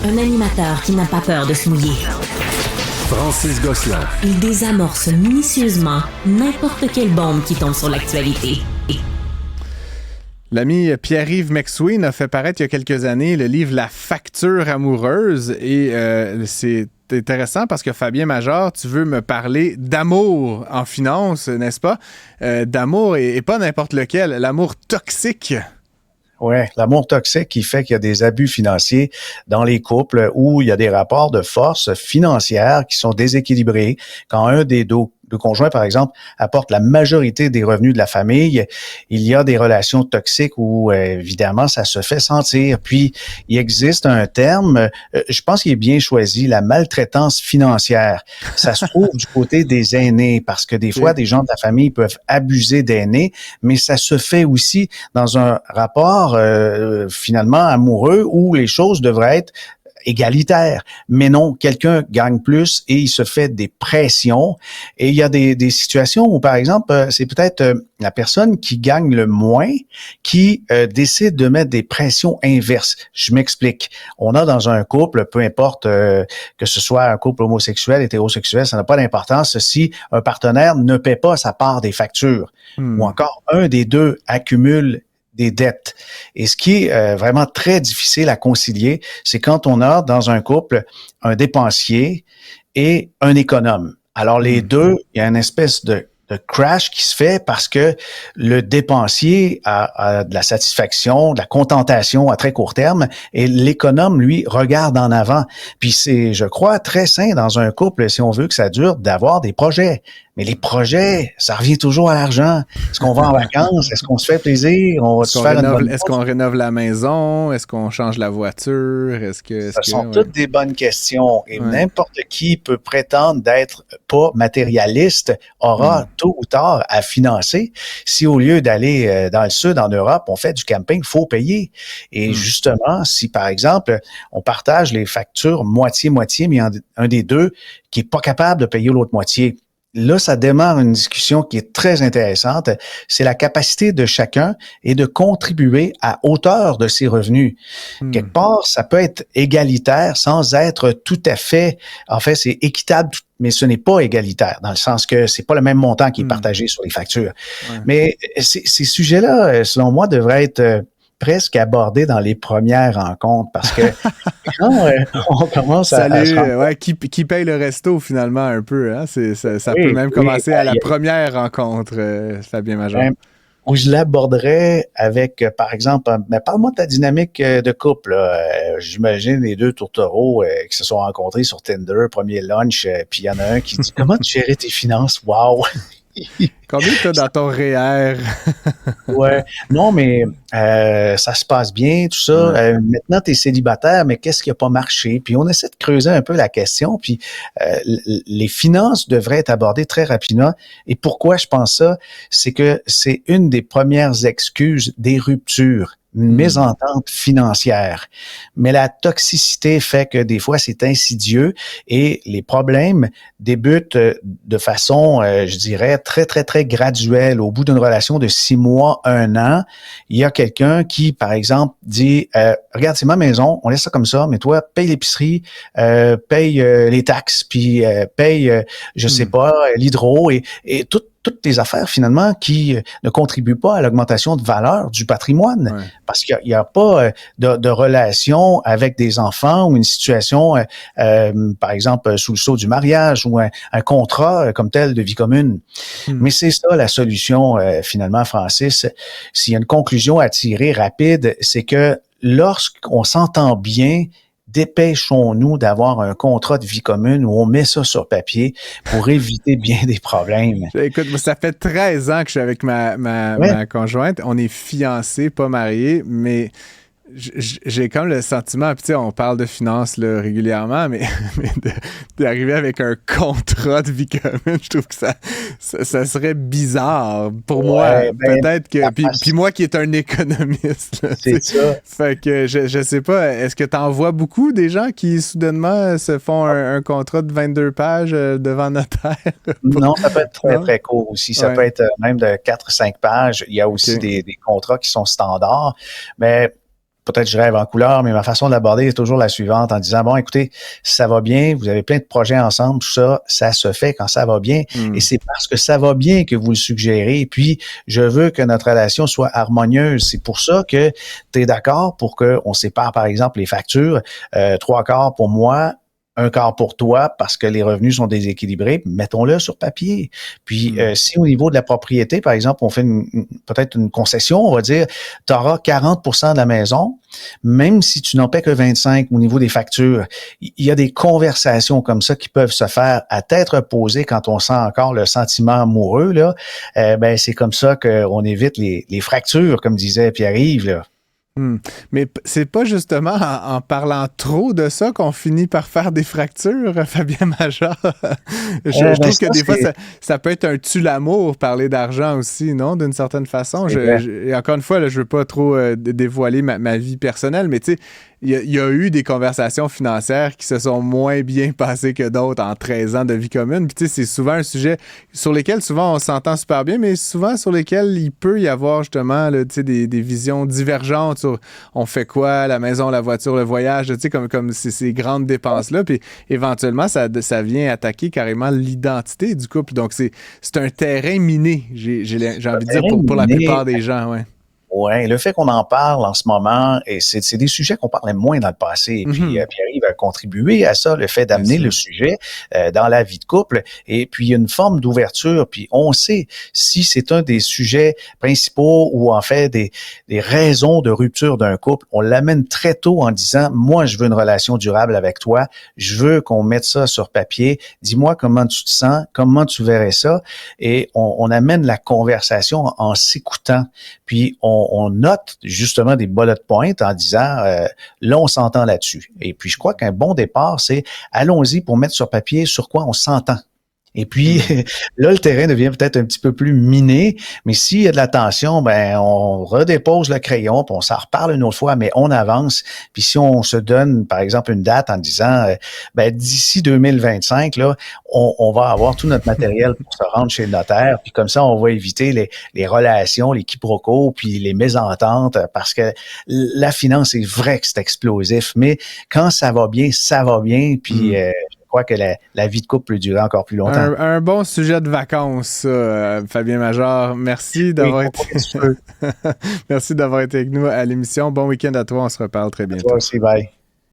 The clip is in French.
Un animateur qui n'a pas peur de se mouiller. Francis Gosselin. Il désamorce minutieusement n'importe quelle bombe qui tombe sur l'actualité. L'ami Pierre-Yves McSween a fait paraître il y a quelques années le livre La facture amoureuse et c'est intéressant parce que Fabien Major, tu veux me parler d'amour en finance, n'est-ce pas? D'amour et pas n'importe lequel, l'amour toxique. Oui, l'amour toxique qui fait qu'il y a des abus financiers dans les couples où il y a des rapports de force financière qui sont déséquilibrés. Quand un des deux conjoints, par exemple, apporte la majorité des revenus de la famille, il y a des relations toxiques où, évidemment, ça se fait sentir. Puis, il existe un terme, je pense qu'il est bien choisi, la maltraitance financière. Ça se trouve du côté des aînés parce que des fois, des gens de la famille peuvent abuser d'aînés, mais ça se fait aussi dans un rapport, finalement, amoureux où les choses devraient être égalitaire. Mais non, quelqu'un gagne plus et il se fait des pressions. Et il y a des situations où, par exemple, c'est peut-être la personne qui gagne le moins qui décide de mettre des pressions inverses. Je m'explique. On a dans un couple, peu importe que ce soit un couple homosexuel, hétérosexuel, ça n'a pas d'importance si un partenaire ne paie pas sa part des factures. Ou encore, un des deux accumule des dettes. Et ce qui est vraiment très difficile à concilier, c'est quand on a dans un couple un dépensier et un économe. Alors les deux, il y a une espèce de crash qui se fait parce que le dépensier a de la satisfaction, de la contentation à très court terme et l'économe, lui, regarde en avant. Puis c'est, je crois, très sain dans un couple, si on veut que ça dure, d'avoir des projets. Mais les projets, ça revient toujours à l'argent. Est-ce qu'on va en vacances? Est-ce qu'on se fait plaisir? Est-ce qu'on rénove la maison? Est-ce qu'on change la voiture? Ce sont toutes des bonnes questions. Et n'importe qui peut prétendre d'être pas matérialiste aura tôt ou tard à financer. Si au lieu d'aller dans le sud, en Europe, on fait du camping, il faut payer. Et justement, si par exemple, on partage les factures moitié-moitié, mais un des deux qui est pas capable de payer l'autre moitié, là, ça démarre une discussion qui est très intéressante. C'est la capacité de chacun et de contribuer à hauteur de ses revenus. Quelque part, ça peut être égalitaire sans être tout à fait... En fait, c'est équitable, mais ce n'est pas égalitaire, dans le sens que c'est pas le même montant qui est partagé sur les factures. Ouais. Mais ces sujets-là, selon moi, devraient être... presque abordé dans les premières rencontres parce que quand on commence à qui paye le resto finalement un peu, hein? Ça peut même commencer à la première rencontre, Fabien Major. Où je l'aborderais avec, par exemple, parle-moi de ta dynamique de couple. J'imagine les deux tourtereaux qui se sont rencontrés sur Tinder, premier lunch, puis il y en a un qui dit « Comment tu gérais tes finances? Wow! » Combien tu as dans ton REER? Ouais, non, mais ça se passe bien, tout ça. Maintenant, tu es célibataire, mais qu'est-ce qui n'a pas marché? Puis on essaie de creuser un peu la question, puis les finances devraient être abordées très rapidement. Et pourquoi je pense ça? C'est que c'est une des premières excuses des ruptures. Une mésentente financière. Mais la toxicité fait que des fois, c'est insidieux et les problèmes débutent de façon, je dirais, très, très, très graduelle. Au bout d'une relation de 6 mois, 1 an, il y a quelqu'un qui, par exemple, dit « Regarde, c'est ma maison, on laisse ça comme ça, mais toi, paye l'épicerie, paye les taxes, puis paye, je sais pas, l'hydro et toutes les affaires, finalement, qui ne contribuent pas à l'augmentation de valeur du patrimoine. Ouais. Parce qu'il n'y a pas de relation avec des enfants ou une situation, par exemple, sous le sceau du mariage ou un contrat comme tel de vie commune. Mais c'est ça la solution, finalement, Francis. S'il y a une conclusion à tirer rapide, c'est que lorsqu'on s'entend bien, dépêchons-nous d'avoir un contrat de vie commune où on met ça sur papier pour éviter bien des problèmes. Écoute, ça fait 13 ans que je suis avec ma conjointe. On est fiancés, pas mariés, mais j'ai comme le sentiment, puis tu sais, on parle de finances là, régulièrement, mais d'arriver avec un contrat de vie commune, je trouve que ça serait bizarre pour moi. Peut-être que... Puis moi qui est un économiste. Là, c'est ça. Fait que je sais pas, est-ce que tu en vois beaucoup des gens qui soudainement se font un contrat de 22 pages devant notaire? Non, ça peut être très, très court aussi. Ça peut être même de 4-5 pages. Il y a aussi des contrats qui sont standards. Mais peut-être je rêve en couleur, mais ma façon de l'aborder est toujours la suivante en disant, bon, écoutez, ça va bien, vous avez plein de projets ensemble, tout ça, ça se fait quand ça va bien. Et c'est parce que ça va bien que vous le suggérez. Puis, je veux que notre relation soit harmonieuse. C'est pour ça que tu es d'accord pour qu'on sépare, par exemple, les factures, 3/4 pour moi, 1/4 pour toi parce que les revenus sont déséquilibrés, mettons-le sur papier. Puis, si au niveau de la propriété, par exemple, on fait peut-être une concession, on va dire, tu auras 40% de la maison, même si tu n'en paies que 25 au niveau des factures. Il y a des conversations comme ça qui peuvent se faire à tête reposée quand on sent encore le sentiment amoureux, là. Ben, c'est comme ça qu'on évite les fractures, comme disait Pierre-Yves, là. Mais c'est pas justement en parlant trop de ça qu'on finit par faire des fractures, Fabien Major. Je trouve que des fois, ça peut être un tue-l'amour, parler d'argent aussi, non? D'une certaine façon. Encore une fois, là, je veux pas trop dévoiler ma vie personnelle, mais tu sais, il y a eu des conversations financières qui se sont moins bien passées que d'autres en 13 ans de vie commune. Puis tu sais, c'est souvent un sujet sur lequel souvent on s'entend super bien, mais souvent sur lesquels il peut y avoir justement là, tu sais, des visions divergentes sur on fait quoi, la maison, la voiture, le voyage, tu sais, comme ces grandes dépenses-là. Puis éventuellement, ça vient attaquer carrément l'identité du couple. Donc c'est un terrain miné, j'ai envie de dire, pour la plupart des gens, ouais. Ouais, le fait qu'on en parle en ce moment, et c'est des sujets qu'on parlait moins dans le passé. Et puis, Pierre-Yves a contribué à ça, le fait d'amener le sujet dans la vie de couple. Et puis, il y a une forme d'ouverture. Puis, on sait si c'est un des sujets principaux ou en fait des raisons de rupture d'un couple, on l'amène très tôt en disant, moi, je veux une relation durable avec toi. Je veux qu'on mette ça sur papier. Dis-moi comment tu te sens, comment tu verrais ça. Et on amène la conversation en s'écoutant. Puis, on note justement des bullet points en disant, là, on s'entend là-dessus. Et puis, je crois qu'un bon départ, c'est allons-y pour mettre sur papier sur quoi on s'entend. Et puis, là, le terrain devient peut-être un petit peu plus miné, mais s'il y a de la tension, ben, on redépose le crayon, puis on s'en reparle une autre fois, mais on avance. Puis si on se donne, par exemple, une date en disant, ben, d'ici 2025, là, on va avoir tout notre matériel pour se rendre chez le notaire, puis comme ça, on va éviter les relations, les quiproquos, puis les mésententes, parce que la finance, c'est vrai que c'est explosif, mais quand ça va bien, puis je crois que la vie de couple peut durer encore plus longtemps. Un bon sujet de vacances, Fabien Major. Merci d'avoir Merci d'avoir été avec nous à l'émission. Bon week-end à toi. On se reparle très bientôt. Toi aussi, bye.